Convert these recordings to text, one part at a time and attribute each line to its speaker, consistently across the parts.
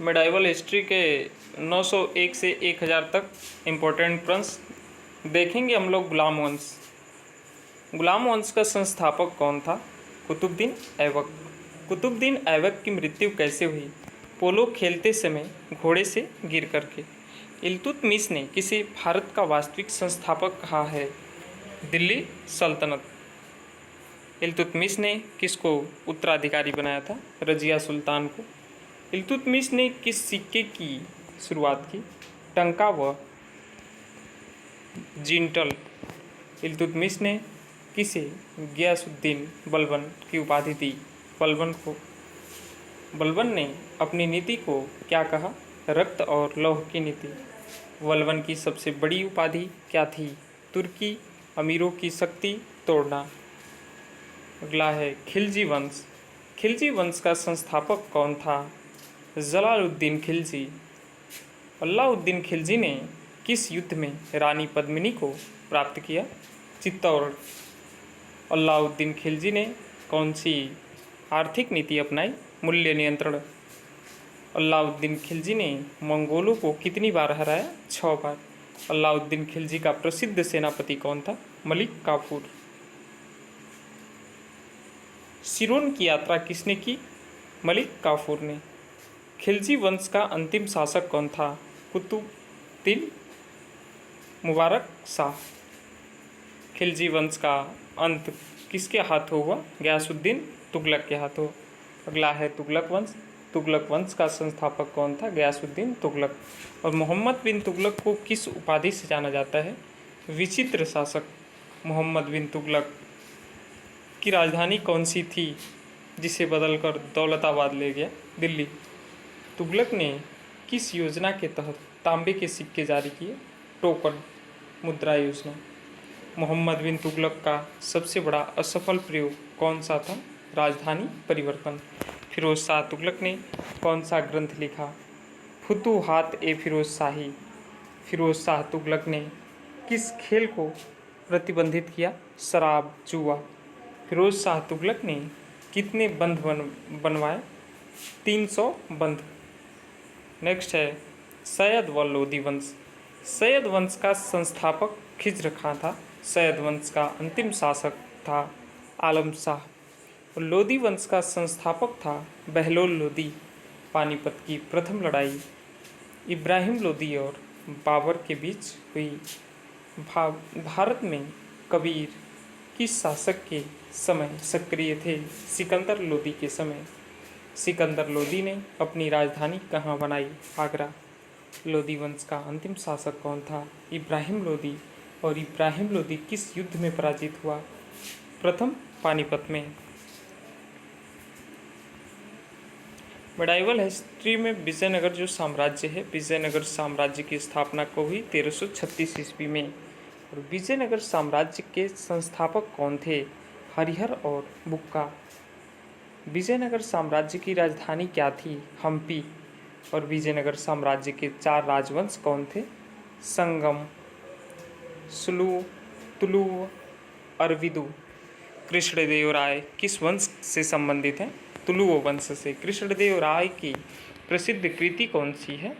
Speaker 1: Medieval history के 901 से 1000 तक इम्पोर्टेंट प्रश्न देखेंगे हम लोग। गुलाम वंश का संस्थापक कौन था? कुतुबुद्दीन ऐबक। कुतुबुद्दीन ऐबक की मृत्यु कैसे हुई? पोलो खेलते समय घोड़े से गिर करके। इल्तुतमिश ने किसे भारत का वास्तविक संस्थापक कहा है? दिल्ली सल्तनत। इल्तुतमिश ने किसको उत्तराधिकारी बनाया था? रजिया सुल्तान को। इल्तुतमिश ने किस सिक्के की शुरुआत की? टंका व जिंटल। इल्तुतमिश ने किसे गियासुद्दीन बलबन की उपाधि दी? बलबन को। बलबन ने अपनी नीति को क्या कहा? रक्त और लौह की नीति। बलबन की सबसे बड़ी उपाधि क्या थी? तुर्की अमीरों की शक्ति तोड़ना। अगला है खिलजी वंश। खिलजी वंश का संस्थापक कौन था? जलालुद्दीन खिलजी। अलाउद्दीन खिलजी ने किस युद्ध में रानी पद्मिनी को प्राप्त किया? चित्तौड़। अलाउद्दीन खिलजी ने कौन सी आर्थिक नीति अपनाई? मूल्य नियंत्रण। अलाउद्दीन खिलजी ने मंगोलों को कितनी बार हराया? 6 बार। अलाउद्दीन खिलजी का प्रसिद्ध सेनापति कौन था? मलिक काफूर। सिरोन की यात्रा किसने की? मलिक काफूर ने। खिलजी वंश का अंतिम शासक कौन था? कुतुबुद्दीन मुबारक शाह। खिलजी वंश का अंत किसके हाथों हुआ? गयासुद्दीन तुगलक के हाथों। अगला है तुगलक वंश। तुगलक वंश का संस्थापक कौन था? गयासुद्दीन तुगलक। और मोहम्मद बिन तुगलक को किस उपाधि से जाना जाता है? विचित्र शासक। मोहम्मद बिन तुगलक की राजधानी कौन सी थी जिसे बदलकर दौलताबाद ले गया? दिल्ली। तुगलक ने किस योजना के तहत तांबे के सिक्के जारी किए? टोकन मुद्रा योजना। मोहम्मद बिन तुगलक का सबसे बड़ा असफल प्रयोग कौन सा था? राजधानी परिवर्तन। फिरोज शाह तुगलक ने कौन सा ग्रंथ लिखा? फुतूहात ए फिरोज शाही। फिरोज शाह तुगलक ने किस खेल को प्रतिबंधित किया? शराब जुआ। फिरोज शाह तुगलक ने कितने बंध बनवाए? 300 बंध। नेक्स्ट है सैयद व लोदी वंश। सैयद वंश का संस्थापक खिज्र खां था। सैयद वंश का अंतिम शासक था आलम शाह। लोदी वंश का संस्थापक था बहलोल लोदी। पानीपत की प्रथम लड़ाई इब्राहिम लोदी और बाबर के बीच हुई। भारत में कबीर किस शासक के समय सक्रिय थे? सिकंदर लोदी के समय। सिकंदर लोदी ने अपनी राजधानी कहाँ बनाई? आगरा। लोदी वंश का अंतिम शासक कौन था? इब्राहिम लोदी। और इब्राहिम लोदी किस युद्ध में पराजित हुआ? प्रथम पानीपत में। मिडाइवल हिस्ट्री में विजयनगर जो साम्राज्य है, विजयनगर साम्राज्य की स्थापना को हुई 1336 ईस्वी में। और विजयनगर साम्राज्य के संस्थापक कौन थे? हरिहर और बुक्का। विजयनगर साम्राज्य की राजधानी क्या थी? हम्पी। और विजयनगर साम्राज्य के 4 राजवंश कौन थे? संगम, सुलु, तुलुव, अरविदु। कृष्णदेवराय किस वंश से संबंधित हैं? तुलुव वंश से। कृष्णदेवराय की प्रसिद्ध कृति कौन सी है?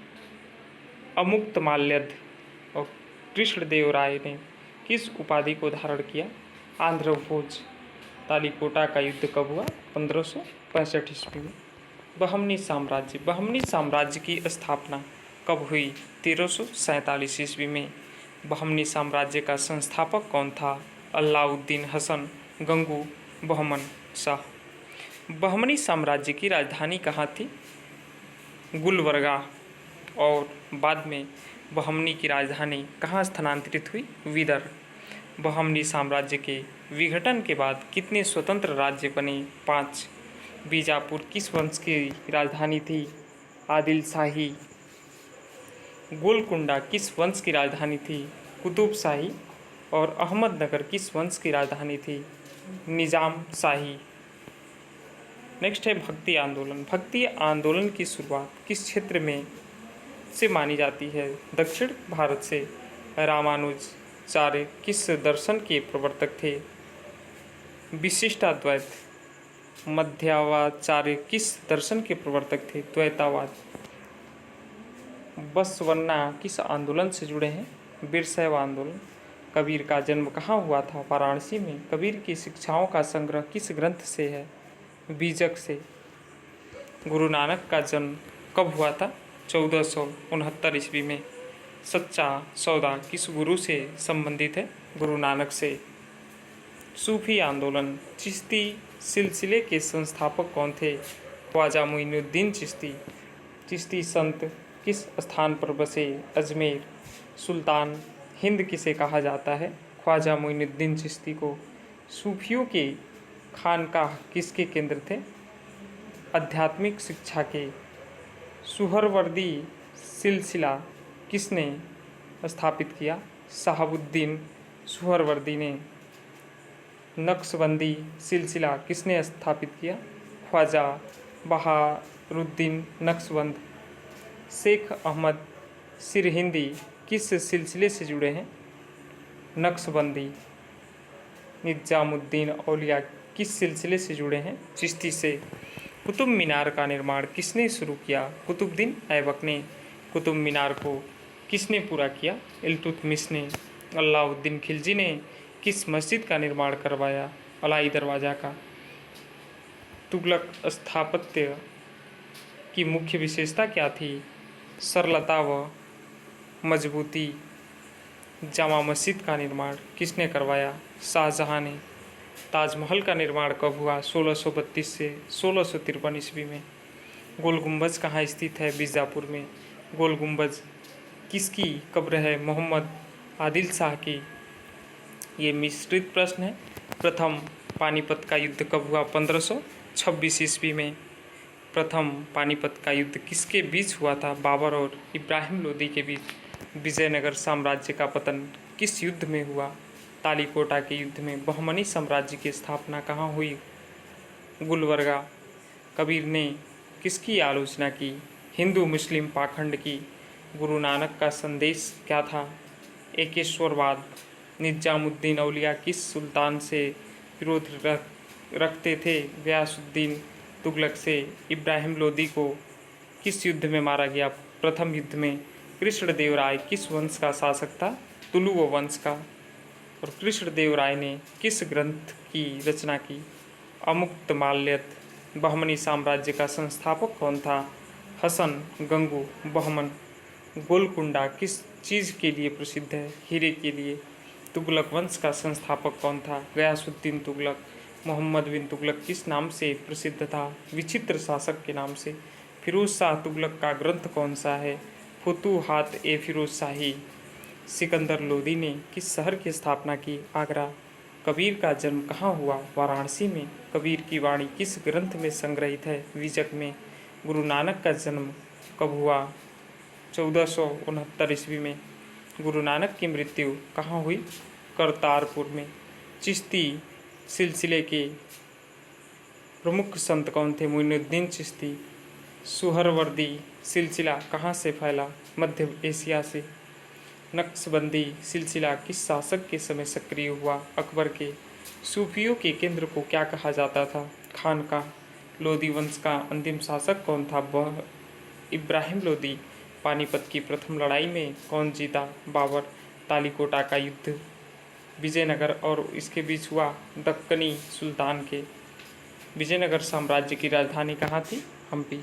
Speaker 1: अमुक्तमाल्यद। और कृष्णदेवराय ने किस उपाधि को धारण किया? आंध्र भोज। तालीकोटा का युद्ध कब हुआ? 1565 ईस्वी में। बहमनी साम्राज्य। बहमनी साम्राज्य की स्थापना कब हुई? 1347 ईस्वी में। बहमनी साम्राज्य का संस्थापक कौन था? अलाउद्दीन हसन गंगू बहमन शाह। बहमनी साम्राज्य की राजधानी कहाँ थी? गुलबर्गा। और बाद में बहमनी की राजधानी कहाँ स्थानांतरित हुई? विदर। बहमनी साम्राज्य के विघटन के बाद कितने स्वतंत्र राज्य बने? 5। बीजापुर किस वंश की राजधानी थी? आदिल शाही। गोलकुंडा किस वंश की राजधानी थी? कुतुब शाही। और अहमदनगर किस वंश की राजधानी थी? निजाम शाही। नेक्स्ट है भक्ति आंदोलन। भक्ति आंदोलन की शुरुआत किस क्षेत्र में से मानी जाती है? दक्षिण भारत से। रामानुजाचार्य किस दर्शन के प्रवर्तक थे? विशिष्टाद्वैत। मध्वाचार्य किस दर्शन के प्रवर्तक थे? द्वैतावाद। बसवन्ना किस आंदोलन से जुड़े हैं? वीरशैव आंदोलन। कबीर का जन्म कहाँ हुआ था? वाराणसी में। कबीर की शिक्षाओं का संग्रह किस ग्रंथ से है? बीजक से। गुरु नानक का जन्म कब हुआ था? 1469 ईस्वी में। सच्चा सौदा किस गुरु से संबंधित है? गुरु नानक से। सूफी आंदोलन चिश्ती सिलसिले के संस्थापक कौन थे? ख्वाजा मोइनुद्दीन चिश्ती। चिश्ती संत किस स्थान पर बसे? अजमेर। सुल्तान हिंद किसे कहा जाता है? ख्वाजा मोइनुद्दीन चिश्ती को। सूफियों के खानकाह किसके केंद्र थे? आध्यात्मिक शिक्षा के। सुहरवर्दी सिलसिला किसने स्थापित किया? शहाबुद्दीन सुहरवर्दी ने। नक्शबंदी सिलसिला किसने स्थापित किया? ख्वाजा बहारुद्दीन नक्शबंद। शेख अहमद सिरहिंदी किस सिलसिले से जुड़े हैं? नक्शबंदी। निजामुद्दीन औलिया किस सिलसिले से जुड़े हैं? चिश्ती से। कुतुब मीनार का निर्माण किसने शुरू किया? कुतुबुद्दीन ऐबक ने। कुतुब मीनार को किसने पूरा किया? इल्तुतमिश ने। अलाउद्दीन खिलजी ने किस मस्जिद का निर्माण करवाया? अलाई दरवाज़ा का। तुगलक स्थापत्य की मुख्य विशेषता क्या थी? सरलता व मजबूती। जामा मस्जिद का निर्माण किसने करवाया? शाहजहां ने। ताजमहल का निर्माण कब हुआ? 1632 से 1653 ईस्वी में। गोल गुंबज कहाँ स्थित है? बीजापुर में। गोल गुंबज किसकी कब्र है? मोहम्मद आदिल शाह की। ये मिश्रित प्रश्न है। प्रथम पानीपत का युद्ध कब हुआ? 1526 ईस्वी में। प्रथम पानीपत का युद्ध किसके बीच हुआ था? बाबर और इब्राहिम लोदी के बीच। विजयनगर साम्राज्य का पतन किस युद्ध में हुआ? तालीकोटा के युद्ध में। बहमनी साम्राज्य की स्थापना कहाँ हुई? गुलबर्गा। कबीर ने किसकी आलोचना की? हिंदू मुस्लिम पाखंड की। गुरु नानक का संदेश क्या था? एकेश्वरवाद। निजामुद्दीन औलिया किस सुल्तान से विरोध रखते थे? गयासुद्दीन तुगलक से। इब्राहिम लोदी को किस युद्ध में मारा गया? प्रथम युद्ध में। कृष्णदेवराय किस वंश का शासक था? तुलुव वंश का। और कृष्णदेवराय ने किस ग्रंथ की रचना की? अमुक्तमाल्यद। बहमनी साम्राज्य का संस्थापक कौन था? हसन गंगू बहमन। गोलकुंडा किस चीज़ के लिए प्रसिद्ध है? हीरे के लिए। तुगलक वंश का संस्थापक कौन था? गयासुद्दीन तुगलक। मोहम्मद बिन तुगलक किस नाम से प्रसिद्ध था? विचित्र शासक के नाम से। फिरोज शाह तुगलक का ग्रंथ कौन सा है? फुतूहात ए फिरोज शाही। सिकंदर लोदी ने किस शहर की स्थापना की? आगरा। कबीर का जन्म कहाँ हुआ? वाराणसी में। कबीर की वाणी किस ग्रंथ में संग्रहित है? विजक में। गुरु नानक का जन्म कब हुआ? 1469 ईस्वी में। गुरु नानक की मृत्यु कहाँ हुई? करतारपुर में। चिश्ती सिलसिले के प्रमुख संत कौन थे? मोइनुद्दीन चिश्ती। सुहरवर्दी सिलसिला कहाँ से फैला? मध्य एशिया से। नक्शबंदी सिलसिला किस शासक के समय सक्रिय हुआ? अकबर के। सूफियों के केंद्र को क्या कहा जाता था? खानकाह। लोदी वंश का अंतिम शासक कौन था? इब्राहिम लोदी। पानीपत की प्रथम लड़ाई में कौन जीता? बाबर। तालीकोटा का युद्ध विजयनगर और इसके बीच हुआ दक्कनी सुल्तान के। विजयनगर साम्राज्य की राजधानी कहाँ थी? हम्पी।